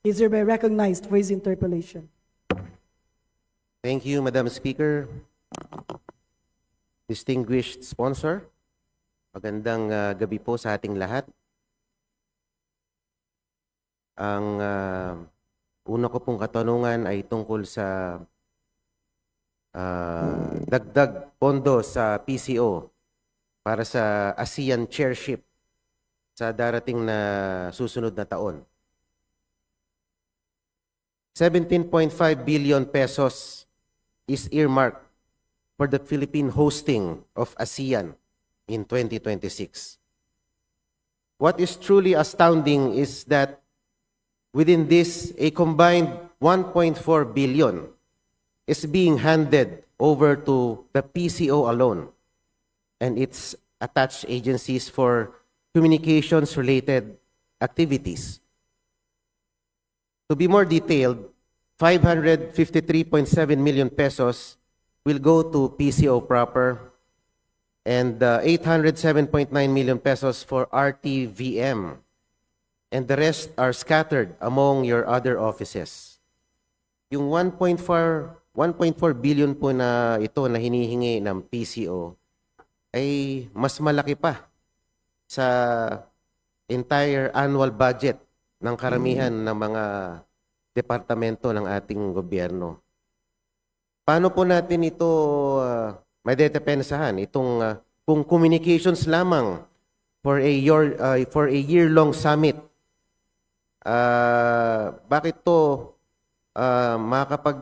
He is hereby recognized for his interpellation. Thank you, Madam Speaker. Distinguished sponsor, magandang gabi po sa ating lahat. Ang una ko pong katanungan ay tungkol sa dagdag pondo sa PCO para sa ASEAN chairship sa darating na susunod na taon. 17.5 billion pesos is earmarked for the Philippine hosting of ASEAN in 2026. What is truly astounding is that within this, a combined 1.4 billion is being handed over to the PCO alone and its attached agencies for communications-related activities. To be more detailed, 553.7 million pesos will go to PCO proper and 807.9 million pesos for RTVM. And the rest are scattered among your other offices. Yung 1.4 billion po na ito na hinihingi ng PCO ay mas malaki pa sa entire annual budget ng karamihan ng mga departamento ng ating gobyerno. Paano po natin ito madedepensahan? Itong kung communications lamang for a year-long summit, bakit to makakapag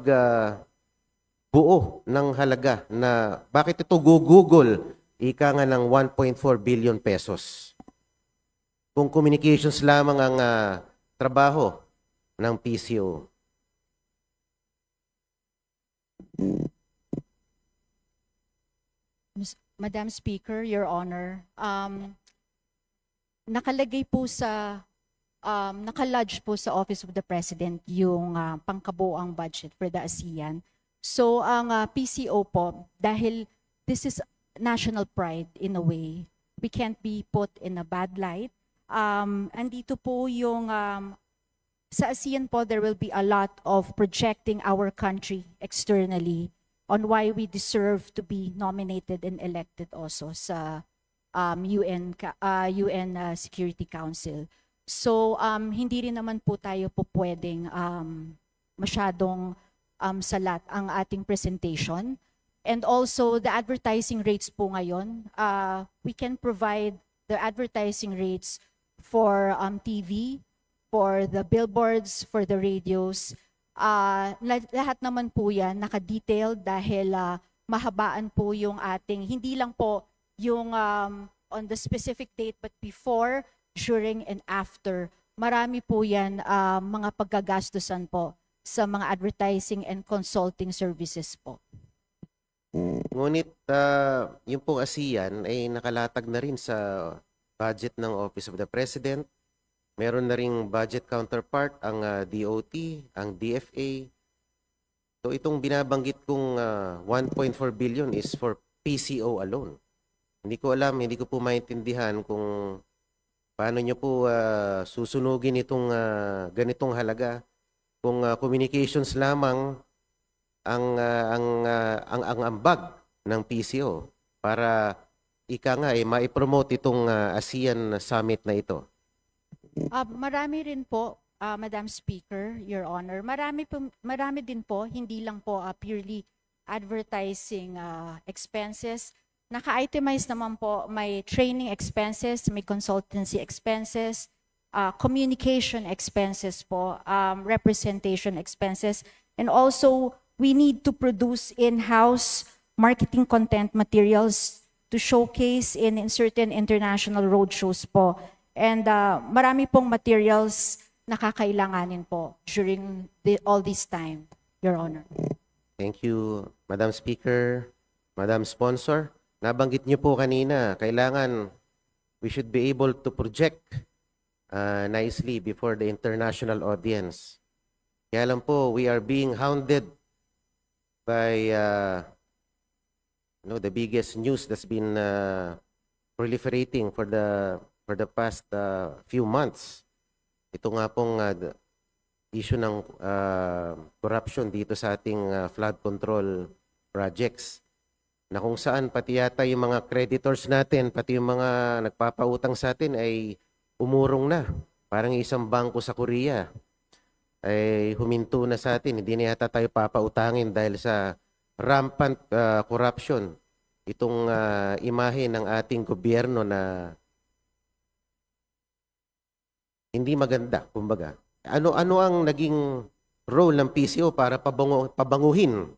buo ng halaga na bakit ito gugugol ika nga ng 1.4 billion pesos? Kung communications lamang ang trabaho ng PCO. Madam Speaker, Your Honor, nakalagay po sa nakalodge po sa Office of the President yung pangkabuoang budget for the ASEAN. So ang PCO po, dahil this is national pride in a way, we can't be put in a bad light. Andito po yung sa ASEAN po, there will be a lot of projecting our country externally on why we deserve to be nominated and elected also sa UN Security Council. So hindi rin naman po tayo po pwedeng masyadong salat ang ating presentation. And also the advertising rates po ngayon, we can provide the advertising rates for TV, for the billboards, for the radios. Lahat naman po yan naka-detailed dahil mahabaan po yung ating, hindi lang po yung on the specific date but before, during, and after. Marami po yan mga paggagastusan po sa mga advertising and consulting services po. Ngunit yung pong ASEAN ay nakalatag na rin sa budget ng Office of the President. Meron na ring budget counterpart ang DOT, ang DFA. So itong binabanggit kong 1.4 billion is for PCO alone. Hindi ko alam, hindi ko po maintindihan kung paano nyo po susunugin itong ganitong halaga. Kung communications lamang ang ambag ng PCO para ika nga maipromote itong ASEAN Summit na ito. Marami rin po, Madam Speaker, Your Honor. Marami din po, hindi lang po purely advertising expenses. Naka-itemize naman po, may training expenses, may consultancy expenses, communication expenses po, representation expenses, and also we need to produce in-house marketing content materials to showcase in certain international roadshows po. And marami pong materials na kakailanganin po during all this time, Your Honor. Thank you, Madam Speaker, Madam Sponsor. Nabanggit niyo po kanina, kailangan we should be able to project nicely before the international audience. Kaya lang po, we are being hounded by the biggest news that's been proliferating for the past few months. Ito nga pong issue ng corruption dito sa ating flood control projects, na kung saan pati yata yung mga creditors natin, pati yung mga nagpapautang sa atin ay umurong na. Parang isang bangko sa Korea ay huminto na sa atin. Hindi na yata tayo papautangin dahil sa rampant corruption. Itong imahe ng ating gobyerno na hindi maganda, kumbaga. Ano ang naging role ng PCO para pabanguhin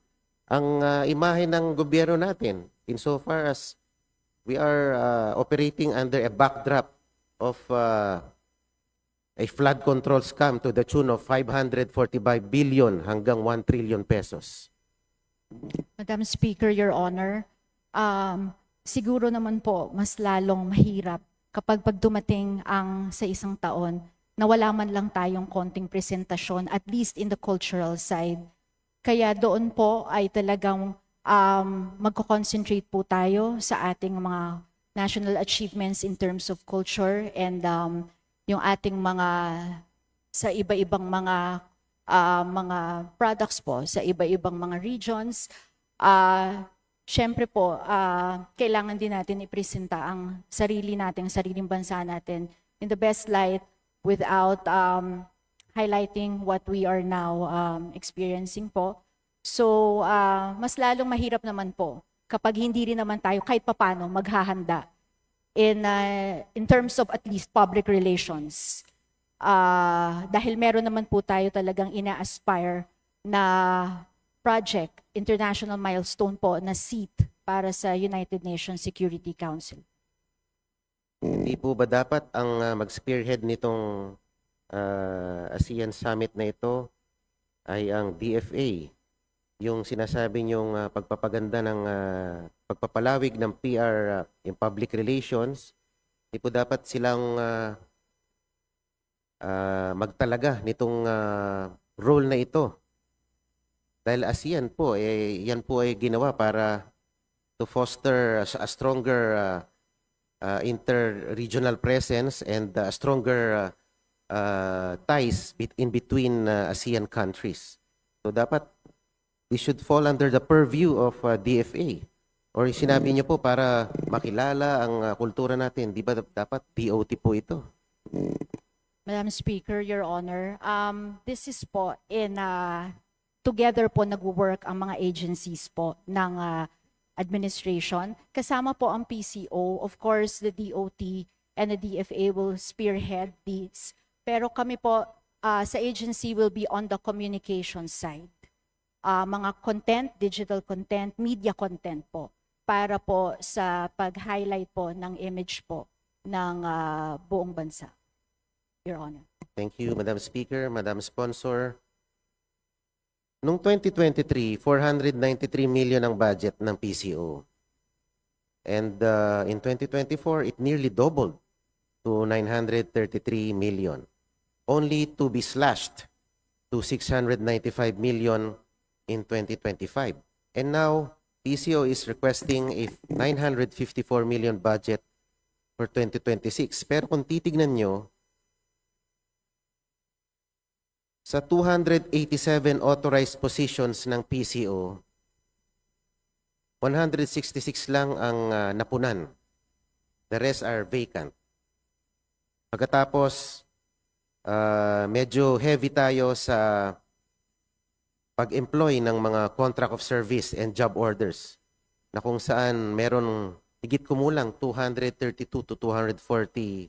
ang imahe ng gobyerno natin insofar as we are operating under a backdrop of a flood control scam to the tune of 545 billion hanggang 1 trillion pesos. Madam Speaker, Your Honor, siguro naman po mas lalong mahirap kapag dumating ang sa isang taon na wala man lang tayong konting presentasyon, at least in the cultural side. Kaya doon po ay talagang magko-concentrate po tayo sa ating mga national achievements in terms of culture and yung ating mga sa iba-ibang mga products po sa iba-ibang mga regions. Siyempre po, kailangan din natin ipresenta ang sariling bansa natin in the best light without highlighting what we are now experiencing po. So, mas lalong mahirap naman po kapag hindi rin naman tayo kahit papano maghahanda in terms of at least public relations. Dahil meron naman po tayo talagang ina-aspire na project, international milestone po na seat para sa United Nations Security Council. Hindi po ba dapat ang mag-spearhead nitong ASEAN Summit na ito ay ang DFA? Yung sinasabi niyong pagpapaganda ng pagpapalawig ng PR in public relations, hindi po dapat silang magtalaga nitong role na ito. Dahil ASEAN po, yan po ay ginawa para to foster a stronger inter-regional presence and stronger ties in between ASEAN countries. So dapat we should fall under the purview of DFA. Or sinabi niyo po para makilala ang kultura natin, di ba dapat DOT po ito? Madam Speaker, Your Honor, this is po together po nag-work ang mga agencies po ng administration. Kasama po ang PCO, of course the DOT and the DFA will spearhead these. Pero kami po sa agency will be on the communication side. Mga content, digital content, media content po para po sa pag-highlight po ng image po ng buong bansa. Your Honor. Thank you, Madam Speaker, Madam Sponsor. Noong 2023, 493 million ang budget ng PCO. And in 2024, it nearly doubled to 933 million. Only to be slashed to 695 million in 2025. And now, PCO is requesting a 954 million budget for 2026. Pero kung titignan nyo, sa 287 authorized positions ng PCO, 166 lang ang napunan. The rest are vacant. Pagkatapos, medyo heavy tayo sa pag-employ ng mga contract of service and job orders na kung saan meron higit kumulang 232 to 240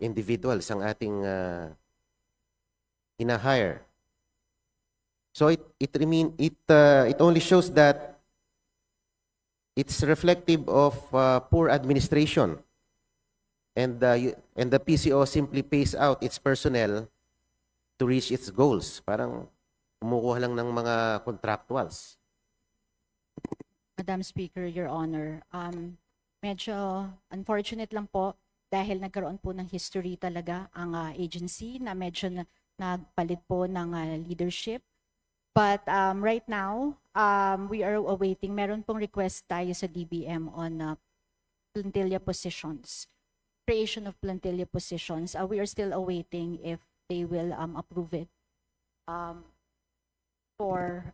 individuals ang ating hire. So it only shows that it's reflective of poor administration, and the PCO simply pays out its personnel to reach its goals. Parang kumukuha lang ng mga contractuals. Madam Speaker, Your Honor, medyo unfortunate lang po dahil nagkaroon po ng history talaga ang agency na medyo nagpalit po ng leadership. But right now, we are awaiting, meron pong request tayo sa DBM on plantilla positions, creation of plantilla positions. We are still awaiting if they will approve it for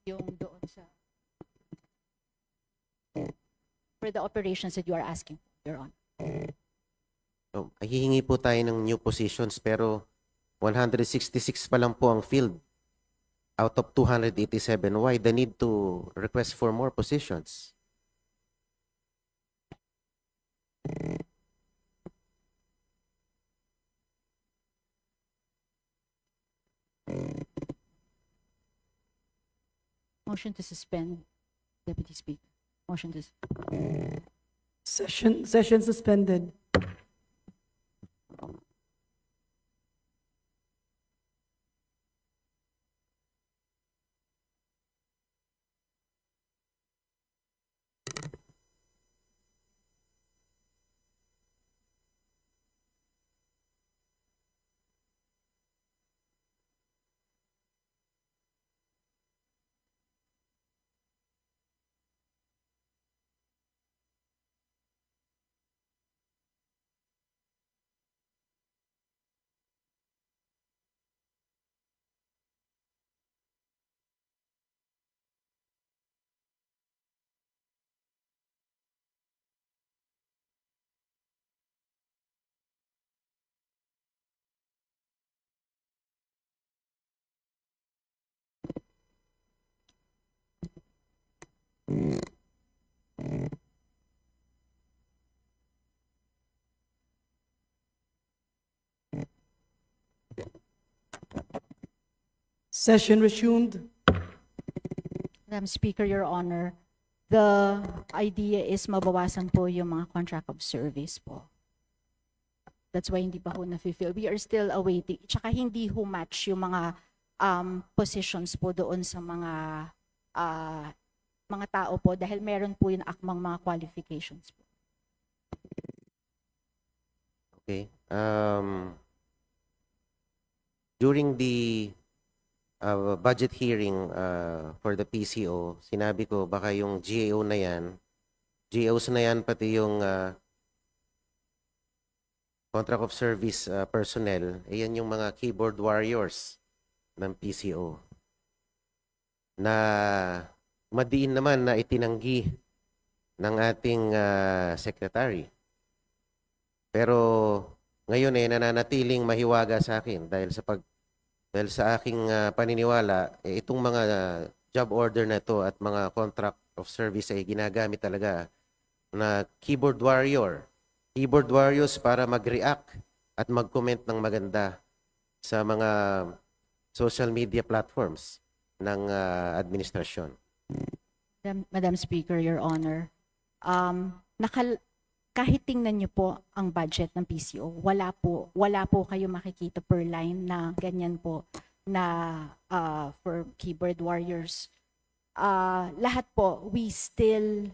yung doon sa for the operations that you are asking, Your Honor. So, hihingi po tayo ng new positions pero 166 pa lang po ang field out of 287. Why the need to request for more positions? Motion to suspend, Deputy Speaker. Motion to Session suspended. Session resumed. Madam Speaker, Your Honor, the idea is mabawasan po yung mga contract of service po. That's why hindi pa ho na-fulfill. We are still awaiting. Tsaka hindi ho match yung mga positions po doon sa mga tao po dahil meron po yung akmang mga qualifications po. Okay. During the budget hearing for the PCO, sinabi ko baka yung GAOs na yan pati yung contract of service personnel, yan yung mga keyboard warriors ng PCO na madiin naman na itinanggi ng ating secretary. Pero ngayon nananatiling mahiwaga sa akin dahil sa aking paniniwala, itong mga job order na ito at mga contract of service ay ginagamit talaga na keyboard warriors para mag-react at mag-comment ng maganda sa mga social media platforms ng administrasyon. Madam Speaker, Your Honor, kahit tingnan niyo po ang budget ng PCO, wala po kayo makikita per line na ganyan po na for keyboard warriors. Lahat po, we still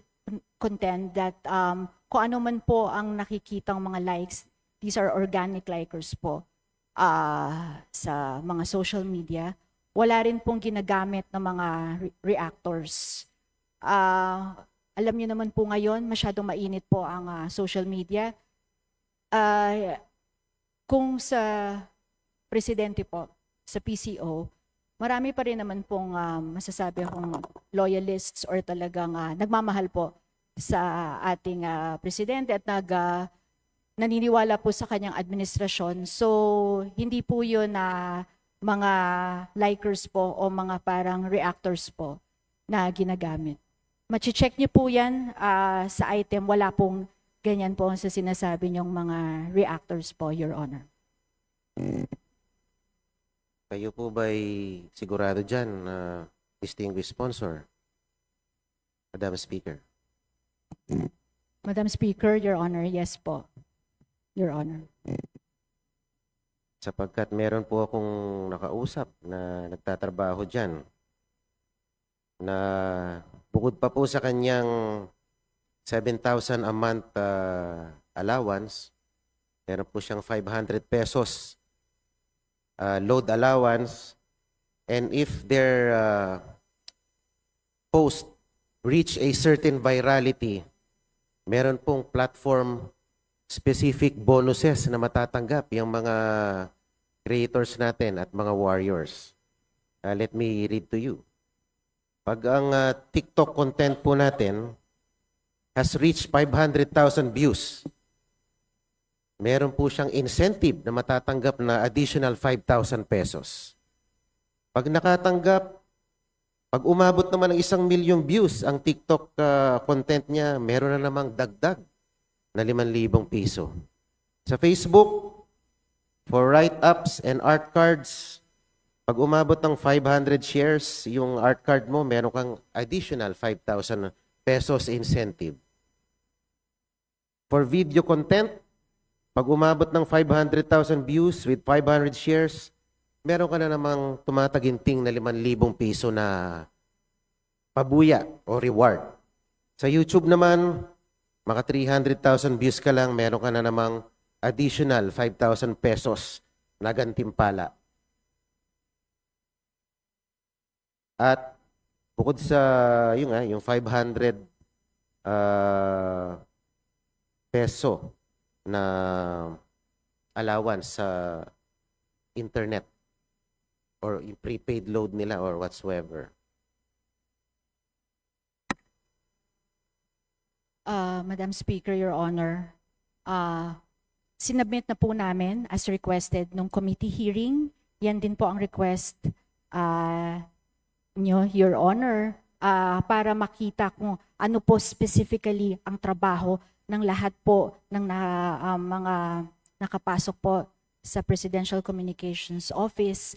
contend that kung ano man po ang nakikitang mga likes, these are organic likers po sa mga social media. Wala rin pong ginagamit ng mga reactors. Alam niyo naman po ngayon, masyadong mainit po ang social media. Kung sa presidente po, sa PCO, marami pa rin naman pong masasabi akong loyalists or talagang nagmamahal po sa ating presidente at naniniwala po sa kanyang administrasyon. So, hindi po yun na mga likers po o mga parang reactors po na ginagamit. Machi-check niyo po yan sa item. Wala pong ganyan po sa sinasabi niyong mga reactors po, Your Honor. Kayo po ba'y sigurado dyan, distinguished sponsor? Madam Speaker. Madam Speaker, Your Honor, yes po, Your Honor. Sapagkat meron po akong nakausap na nagtatrabaho dyan na bukod pa po sa kanyang 7,000 a month allowance, meron po siyang 500 pesos load allowance, and if their post reach a certain virality, meron pong platform specific bonuses na matatanggap yung mga creators natin at mga warriors. Let me read to you. Pag ang TikTok content po natin has reached 500,000 views, meron po siyang incentive na matatanggap na additional 5,000 pesos. Pag umabot naman ng 1,000,000 views ang TikTok content niya, meron na namang dagdag na 5,000 piso. Sa Facebook, for write-ups and art cards, pag umabot ng 500 shares, yung art card mo, meron kang additional 5,000 pesos incentive. For video content, pag umabot ng 500,000 views with 500 shares, meron ka na namang tumataginting na 5,000 piso na pabuya o reward. Sa YouTube naman, maka 300,000 views ka lang, meron ka na namang additional 5,000 pesos na gantimpala. At bukod sa yung 500 peso na allowance sa internet or yung prepaid load nila or whatsoever. Madam Speaker, Your Honor, sinubmit na po namin as requested nung committee hearing. Yan din po ang request nyo, Your Honor, para makita kung ano po specifically ang trabaho ng lahat po ng mga nakapasok po sa Presidential Communications Office.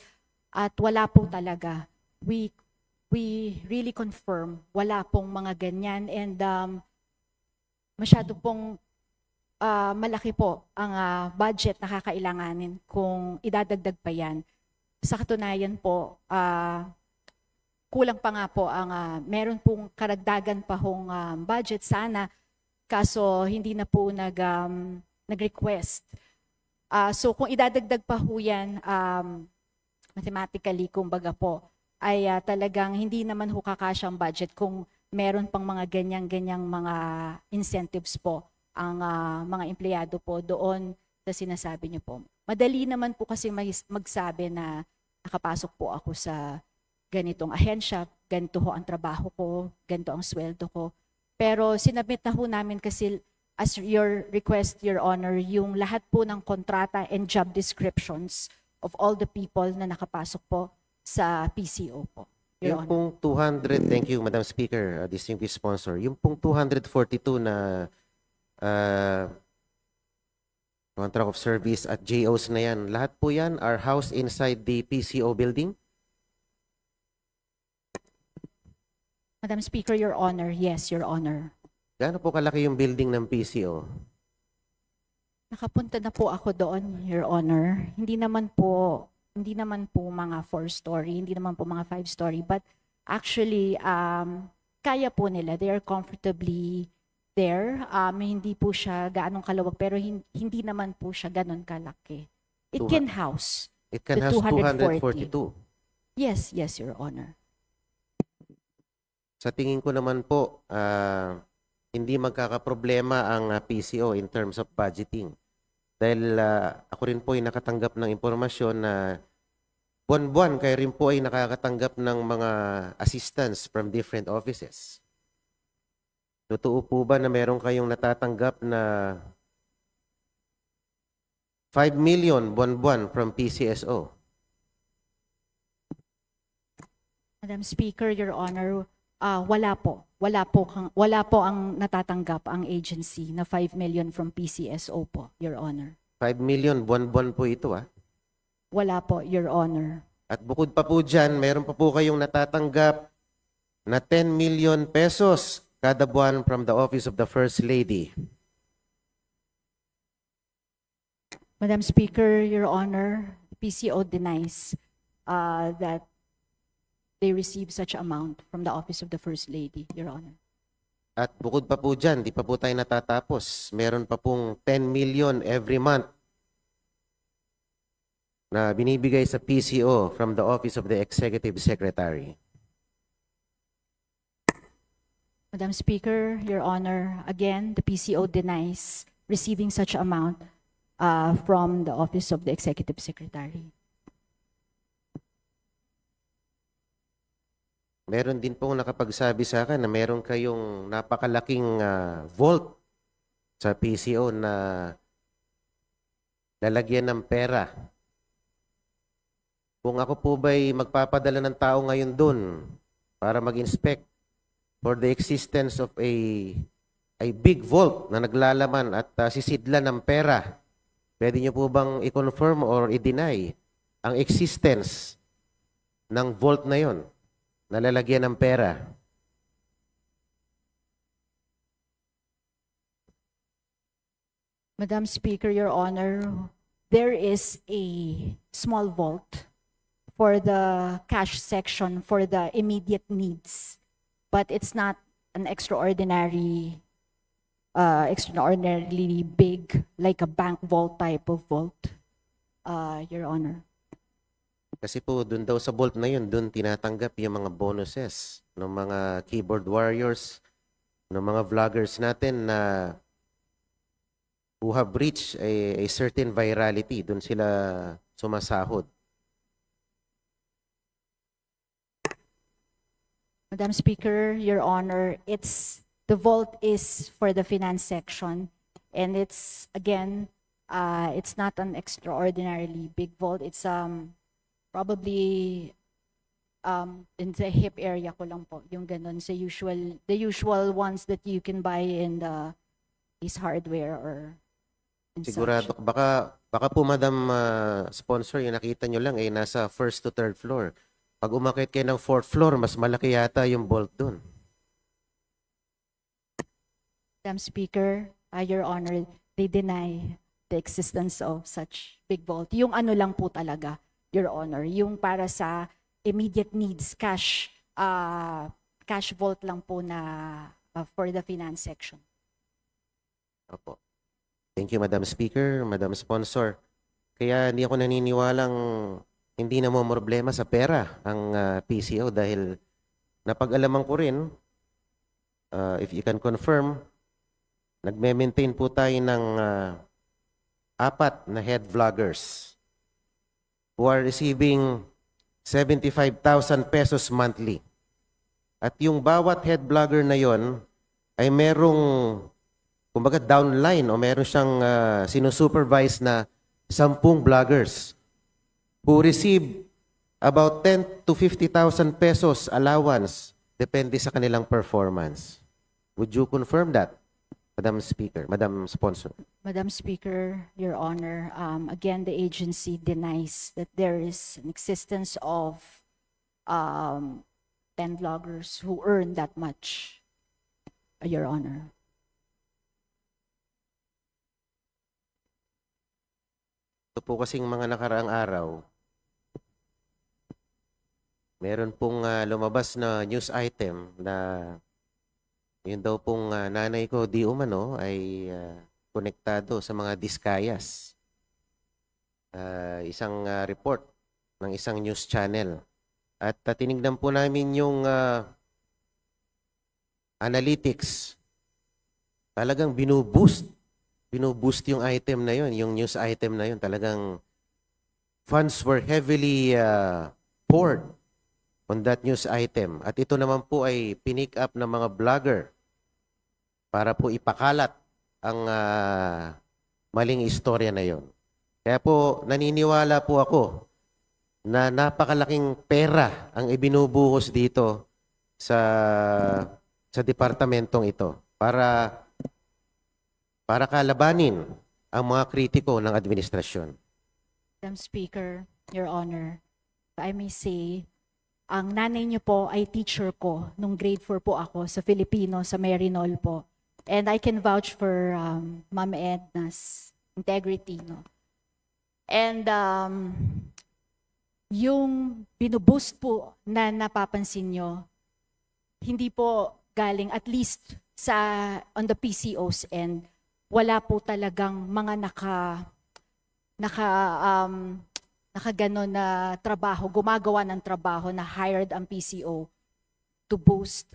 At wala po talaga. We really confirm, wala pong mga ganyan, and masyado pong malaki po ang budget na kakailanganin kung idadagdag pa yan. Sa katunayan po, kulang pa nga po ang meron pong karagdagan pa hong budget sana, kaso hindi na po nag-request. So kung idadagdag pa ho yan, mathematically, kumbaga po, ay talagang hindi naman ho kakasya ang budget kung meron pang mga ganyang mga incentives po ang mga empleyado po doon sa sinasabi niyo po. Madali naman po kasi magsabi na nakapasok po ako sa ganitong ahensya, ganito ho ang trabaho ko, ganito ang sweldo ko. Pero sinabit na ho namin kasi as your request, Your Honor, yung lahat po ng kontrata and job descriptions of all the people na nakapasok po sa PCO po. Your Yung Honor. pong 200, thank you, Madam Speaker, distinguished sponsor, yung pong 242 na contract of service at JOs na yan, lahat po yan are housed inside the PCO building? Madam Speaker, Your Honor, yes, Your Honor. Gaano po kalaki yung building ng PCO? Nakapunta na po ako doon, Your Honor. Hindi naman po mga 4-story, hindi naman po mga 5-story, but actually, kaya po nila. They are comfortably there. Hindi po siya gaanong kalawag, pero hindi naman po siya ganon kalaki. It can house. It can The house 240. 242. Yes, Your Honor. Sa tingin ko naman po, hindi magkakaproblema ang PCO in terms of budgeting. Dahil ako rin po ay nakatanggap ng impormasyon na buwan-buwan kayo rin po ay nakakatanggap ng mga assistance from different offices. Totoo po ba na meron kayong natatanggap na 5 million buwan-buwan from PCSO? Madam Speaker, Your Honor, wala po. Wala po ang natatanggap ang agency na 5 million from PCSO po, Your Honor. 5 million buwan-buwan po ito Wala po, Your Honor. At bukod pa po dyan, meron pa po kayong natatanggap na 10 million pesos kada buwan from the Office of the First Lady. Madam Speaker, Your Honor, PCO denies that they receive such amount from the Office of the First Lady, Your Honor. At bukod pa po dyan, di pa po tayo natatapos. Meron pa pong 10 million every month na binibigay sa PCO from the Office of the Executive Secretary. Madam Speaker, Your Honor, again, the PCO denies receiving such amount from the Office of the Executive Secretary. meron din pong nakapagsabi sa akin na meron kayong napakalaking vault sa PCO na lalagyan ng pera. Kung ako po ba'y magpapadala ng tao ngayon dun para mag-inspect for the existence of a big vault na naglalaman at sisidlan ng pera, pwede niyo po bang i-confirm or i-deny ang existence ng vault na yon na lalagyan ng pera? Madam Speaker, Your Honor, there is a small vault for the cash section for the immediate needs, but it's not an extraordinarily big, like a bank vault type of vault, Your Honor. Kasi po dun daw sa vault na yun, dun tinatanggap yung mga bonuses ng mga keyboard warriors, ng mga vloggers natin na who have reached a certain virality. Dun sila sumasahod. Madam Speaker, Your Honor, the vault is for the finance section, and it's, again, it's not an extraordinarily big vault. It's probably in the hip area ko lang po, yung ganun, the usual ones that you can buy in the Ace Hardware or in Sigurado, such. baka po Madam Sponsor, yung nakita nyo lang nasa first to third floor. Pag umakit kayo ng fourth floor, mas malaki yata yung vault dun. Madam Speaker, Your Honor, they deny the existence of such big vault. Yung ano lang po talaga, Your Honor, yung para sa immediate needs, cash vault lang po na for the finance section. Opo. Thank you, Madam Speaker, Madam Sponsor. Kaya hindi ako naniniwalang hindi na mo problema sa pera ang PCO dahil napag-alaman ko rin, if you can confirm, nagme-maintain po tayo ng 4 na head vloggers who are receiving 75,000 pesos monthly. At yung bawat head vlogger na yon ay merong, kumbaga downline o meron siyang sinusupervise na 10 vloggers who receive about 10 to 50,000 pesos allowance depende sa kanilang performance. Would you confirm that, Madam Speaker, Madam Sponsor? Madam Speaker, Your Honor, again, the agency denies that there is an existence of 10 vloggers who earn that much, Your Honor. Ito po kasing mga nakaraang araw, meron pong lumabas na news item na yun daw pong nanay ko di umano ay konektado sa mga diskayas. Isang report ng isang news channel. At tinignan po namin yung analytics. Talagang binuboost yung item na yun, yung news item na yun. Talagang funds were heavily poured on that news item. At ito naman po ay pinick up ng mga vlogger para po ipakalat ang maling istorya na yon. Kaya po naniniwala po ako na napakalaking pera ang ibinubuhos dito sa departamentong ito para kalabanin ang mga kritiko ng administrasyon. Madam Speaker, Your Honor, if I may say, ang nanay niyo po ay teacher ko nung grade 4 po ako sa Filipino, sa Marinol po. And I can vouch for Ma'am Edna's integrity, no? And yung binuboost po na napapansin nyo, hindi po galing, at least on the PCO's end, wala po talagang mga nakaganon na trabaho, gumagawa ng trabaho na hired ang PCO to boost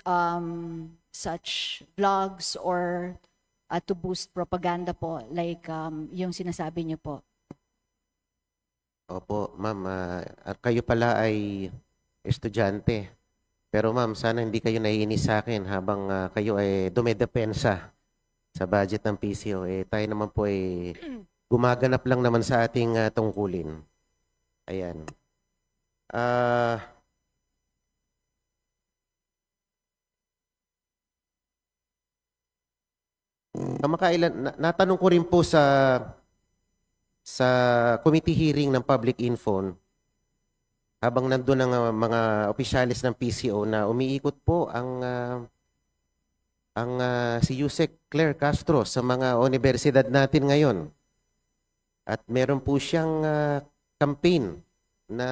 such vlogs or to boost propaganda po, like yung sinasabi niyo po. Opo, ma'am. Kayo pala ay estudyante Pero ma'am, sana hindi kayo naiinis sa akin habang kayo ay dumedepensa sa budget ng PCO. Tayo naman po ay gumaganap lang naman sa ating tungkulin. Ayan. Natanong ko rin po sa committee hearing ng public info habang nandun ang mga opisyalis ng PCO na umiikot po si Yusek Claire Castro sa mga universidad natin ngayon. At meron po siyang campaign na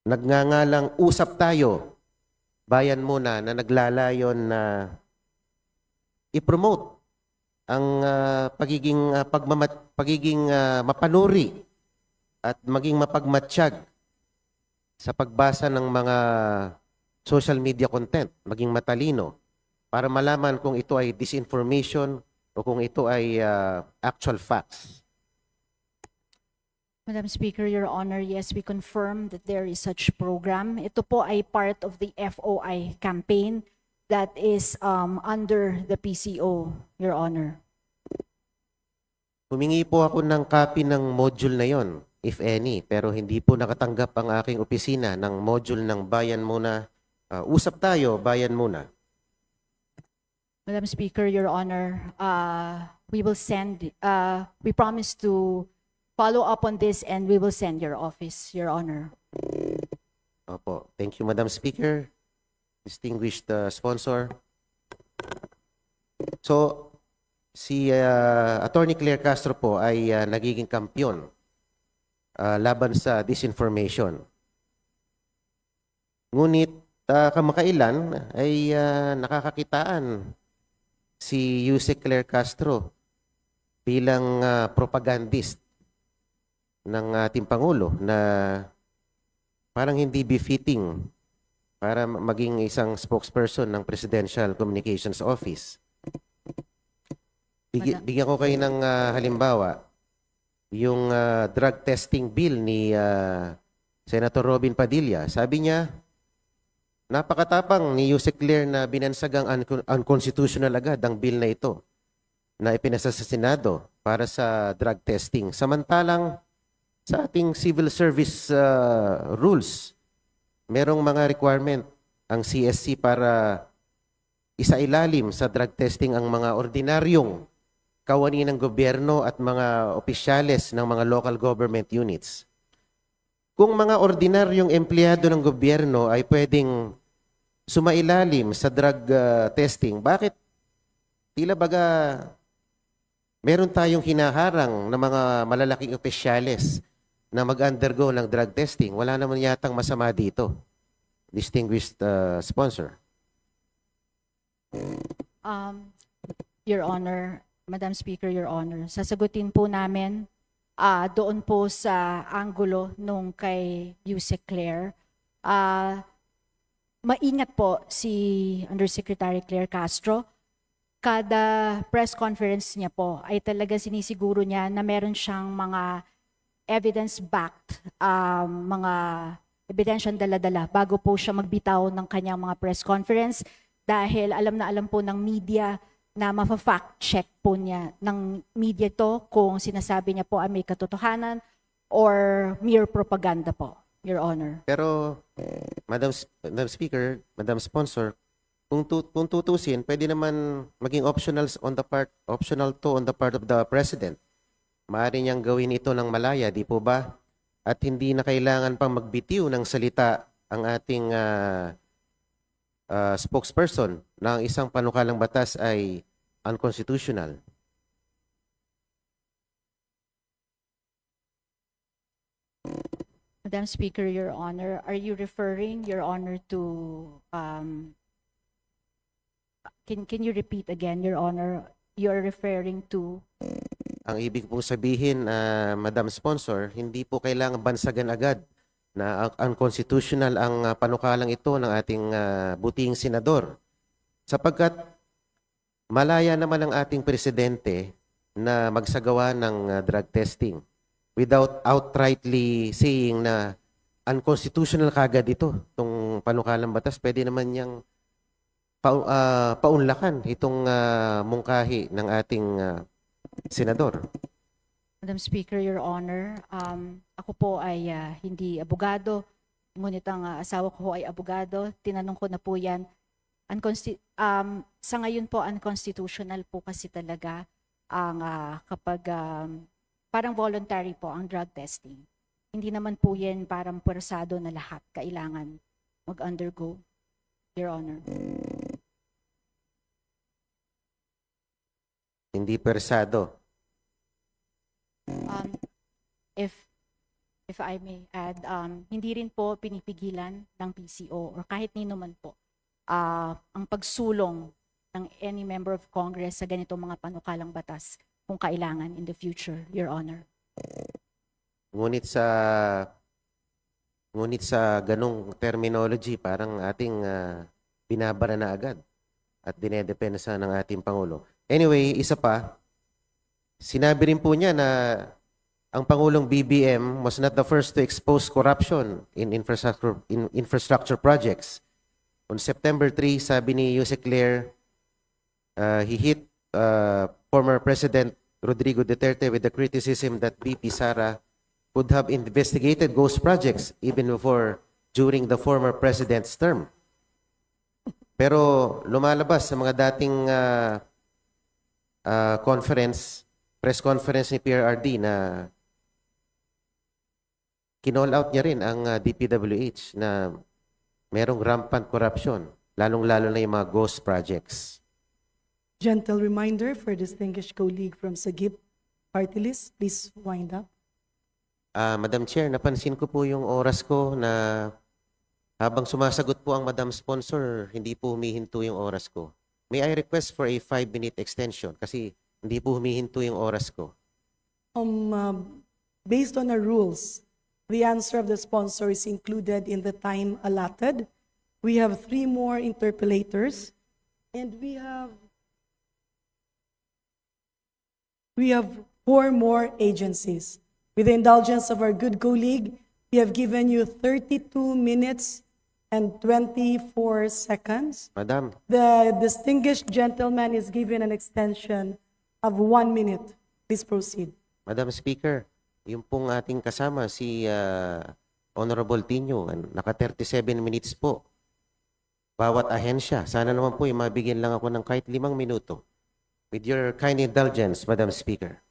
nagngangalang Usap Tayo, Bayan Muna, na naglalayon na i-promote ang pagiging mapanuri at maging mapagmatsyag sa pagbasa ng mga social media content, maging matalino, para malaman kung ito ay disinformation o kung ito ay actual facts. Madam Speaker, Your Honor, yes, we confirm that there is such program. Ito po ay part of the FOI campaign that is under the PCO, Your Honor. Humingi po ako ng copy ng module na yon, if any, pero hindi po nakatanggap ang aking opisina ng module ng Bayan Muna. Usap Tayo, Bayan Muna. Madam Speaker, Your Honor, we promise to follow up on this and we will send your office, Your Honor. Opo. Thank you, Madam Speaker. Distinguished sponsor. So, si Attorney Claire Castro po ay nagiging kampiyon laban sa disinformation. Ngunit kamakailan ay nakakakitaan si Yusek Claire Castro bilang propagandist ng ating Pangulo na parang hindi befitting para maging isang spokesperson ng Presidential Communications Office. Bigyan ko kayo ng halimbawa, yung drug testing bill ni Senator Robin Padilla. Sabi niya, napakatapang ni Yusek Claire na binansagang unconstitutional agad ang bill na ito na ipinasa sa Senado para sa drug testing. Samantalang sa ating civil service rules, merong mga requirement ang CSC para isailalim sa drug testing ang mga ordinaryong kawani ng gobyerno at mga opisyales ng mga local government units. Kung mga ordinaryong empleyado ng gobyerno ay pwedeng sumailalim sa drug testing, bakit tila baga meron tayong hinaharang na mga malalaking opisyales na mag-undergo ng drug testing? Wala naman yatang masama dito, distinguished sponsor. Your Honor, Madam Speaker, Your Honor, sasagutin po namin doon po sa anggulo nung kay Yusek Claire. Maingat po si Undersecretary Claire Castro. Kada press conference niya po ay talaga sinisiguro niya na meron siyang mga evidence-backed, mga ebidensyang dala-dala bago po siya magbitaw ng kanyang mga press conference, dahil alam na alam po ng media na mafa-fact check po niya ng media to kung sinasabi niya po ay may katotohanan or mere propaganda po, Your Honor. Pero, Madam Speaker, Madam Sponsor, kung tutusin, pwede naman maging optional on the part of the President. Maaari niyang gawin ito ng malaya, di po ba? At hindi na kailangan pang magbitiw ng salita ang ating spokesperson na ang isang panukalang batas ay unconstitutional. Madam Speaker, Your Honor, are you referring, Your Honor, to can you repeat again, Your Honor? You're referring to? Ang ibig pong sabihin, Madam Sponsor, hindi po kailangan bansagan agad na unconstitutional ang panukalang ito ng ating butihing senador. Sapagkat malaya naman ang ating presidente na magsagawa ng drug testing without outrightly saying na unconstitutional kagad ito, itong panukalang batas. Pwede naman niyang paunlakan itong mungkahi ng ating senador. Madam Speaker, Your Honor, ako po ay hindi abogado, ngunit ang asawa ko ay abogado. Tinanong ko na po yan. Sa ngayon po, unconstitutional po kasi talaga ang kapag parang voluntary po ang drug testing. Hindi naman po yan parang pwersado na lahat kailangan mag-undergo, Your Honor. Hindi persado. If I may add, hindi rin po pinipigilan ng PCO or kahit nino man po ang pagsulong ng any member of Congress sa ganitong mga panukalang batas kung kailangan in the future, Your Honor. Ngunit sa ganong terminology, parang ating binabara na agad at dinedepensa ng ating Pangulo. Anyway, isa pa, sinabi rin po niya na ang Pangulong BBM was not the first to expose corruption in infrastructure projects. On September 3, sabi ni Yuse Claire, he hit former President Rodrigo Duterte with the criticism that BP Sara could have investigated ghost projects even during the former president's term. Pero lumalabas sa mga dating press conference ni PRRD na kinall out niya rin ang DPWH na merong rampant corruption, lalong-lalo na yung mga ghost projects. Gentle reminder for distinguished colleague from Sagip Party List, please wind up. Madam Chair, napansin ko po yung oras ko na habang sumasagot po ang Madam Sponsor, hindi po humihinto yung oras ko. May I request for a 5-minute extension kasi hindi po humihinto yung oras ko. Based on our rules, the answer of the sponsor is included in the time allotted. We have 3 more interpellators, and we have 4 more agencies. With the indulgence of our good colleague, we have given you 32 minutes and 24 seconds. Madam, The distinguished gentleman is given an extension of 1 minute. Please proceed. Madam Speaker, yung pong ating kasama, si Honorable Tino, naka 37 minutes po. Bawat ahensya. Sana naman po mabigyan lang ako ng kahit 5 minuto. With your kind indulgence, Madam Speaker.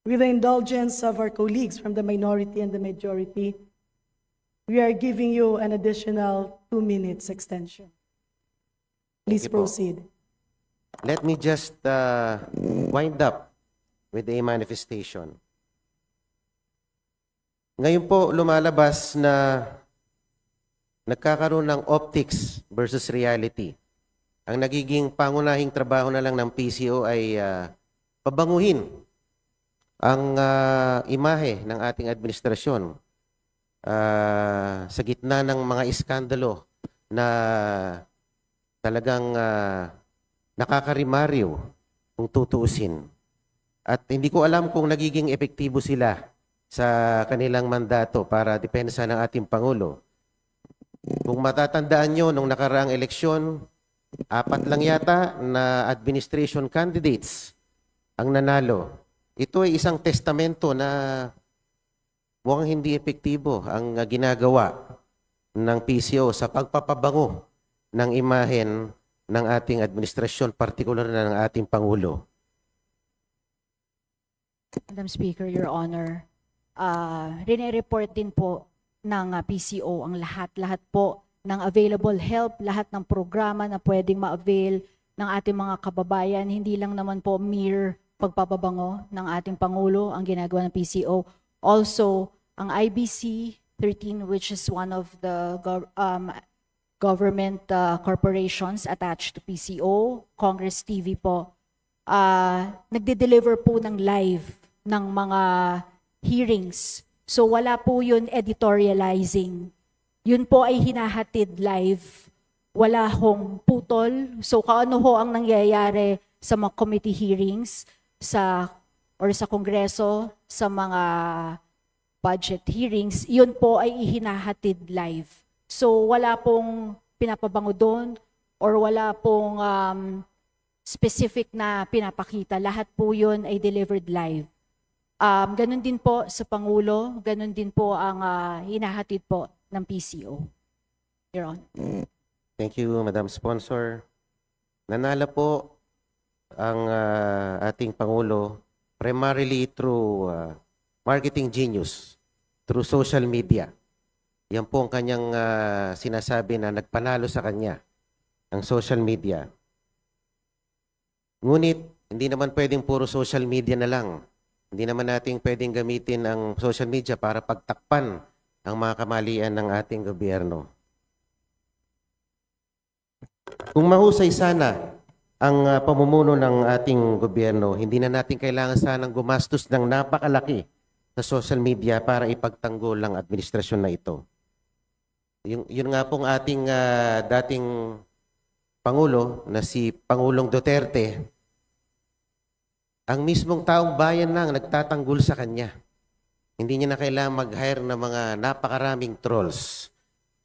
With the indulgence of our colleagues from the minority and the majority, we are giving you an additional 2 minutes extension. Please Thank you po. proceed. Let me just wind up with a manifestation. Ngayon po lumalabas na nagkakaroon ng optics versus reality. Ang nagiging pangunahing trabaho na lang ng PCO ay pabanguhin ang imahe ng ating administrasyon sa gitna ng mga iskandalo na talagang nakakarimaryo kung tutuusin. At hindi ko alam kung nagiging epektibo sila sa kanilang mandato para depensa ng ating Pangulo. Kung matatandaan nyo, nung nakaraang eleksyon, 4 lang yata na administration candidates ang nanalo. Ito ay isang testamento na mukhang hindi epektibo ang ginagawa ng PCO sa pagpapabango ng imahen ng ating administrasyon, partikular na ng ating Pangulo. Madam Speaker, Your Honor, rine-report din po ng PCO ang lahat po ng available help, lahat ng programa na pwedeng ma-avail ng ating mga kababayan. Hindi lang naman po mere pagpapabango ng ating Pangulo ang ginagawa ng PCO. Also, ang IBC 13, which is one of the government corporations attached to PCO, Congress TV po, nagde-deliver po ng live ng mga hearings. So wala po yun editorializing. Yun po ay hinahatid live. Wala hong putol. So kaano ho ang nangyayari sa mga committee hearings sa Kongreso, sa mga budget hearings, yun po ay ihinahatid live. So wala pong pinapabango doon or wala pong specific na pinapakita. Lahat po yun ay delivered live. Ganun din po sa Pangulo, ganun din po ang hinahatid po ng PCO. Your Honor. Thank you, Madam Sponsor. Nanalo po ang ating Pangulo primarily through marketing genius, through social media. Yan po ang kanyang sinasabi na nagpanalo sa kanya, ang social media. Ngunit, hindi naman pwedeng puro social media na lang. Hindi naman natin pwedeng gamitin ang social media para pagtakpan ang mga kamalian ng ating gobyerno. Kung mahusay sana ang pamumuno ng ating gobyerno, hindi na natin kailangan sanang gumastos ng napakalaki sa social media para ipagtanggol ang administrasyon na ito. Yun nga pong ating dating Pangulo na si Pangulong Duterte, ang mismong taong bayan lang nagtatanggol sa kanya. Hindi niya na kailangan mag-hire ng mga napakaraming trolls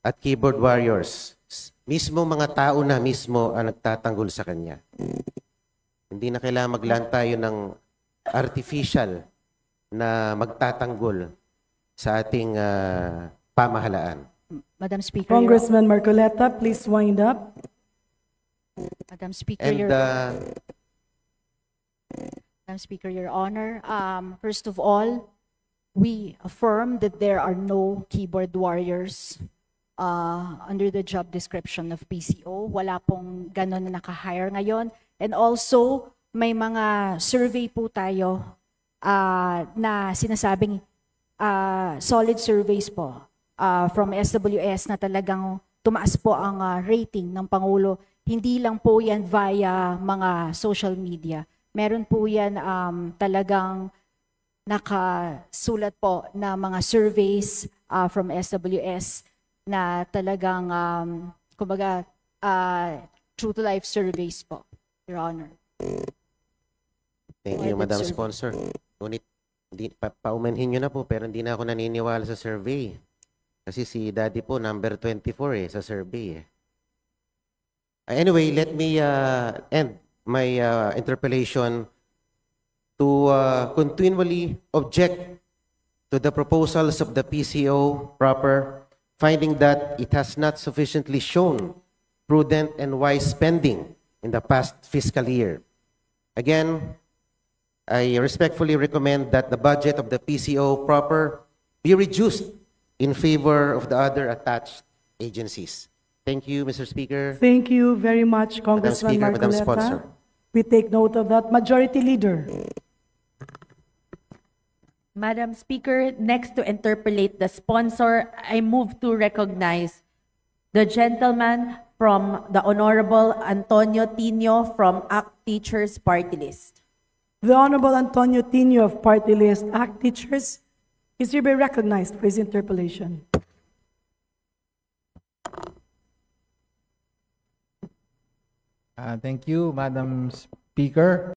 at keyboard warriors. Mismo mga tao na mismo ang nagtatanggol sa kanya. Hindi na kailangan maglaan tayo ng artificial na magtatanggol sa ating pamahalaan. Madam Speaker, Congressman Marcoleta, please wind up. Madam Speaker, And Madam Speaker, Your Honor, first of all, we affirm that there are no keyboard warriors under the job description of PCO. Wala pong ganon na naka-hire ngayon. And also, may mga survey po tayo na sinasabing solid surveys po from SWS na talagang tumaas po ang rating ng Pangulo. Hindi lang po yan via mga social media. Meron po yan talagang nakasulat po na mga surveys from SWS na talagang, kumbaga, true to life surveys po, Your Honor. thank you, Madam Sponsor. Ngunit, paumanhin nyo na po, pero hindi na ako naniniwala sa survey. Kasi si Daddy po, number 24 sa survey. Anyway, let me end my interpellation to continually object to the proposals of the PCO proper, finding that it has not sufficiently shown prudent and wise spending in the past fiscal year. Again, I respectfully recommend that the budget of the PCO proper be reduced in favor of the other attached agencies. Thank you, Mr. Speaker. Thank you very much, Madam Congressman Speaker, Madam Marcoleta. Sponsor. We take note of that. Majority Leader. Madam Speaker, next to interpolate the sponsor, I move to recognize the gentleman from the Honorable Antonio Tino from ACT Teachers Party List. The Honorable Antonio Tino of Party List ACT Teachers is hereby recognized for his interpellation. Thank you, Madam Speaker.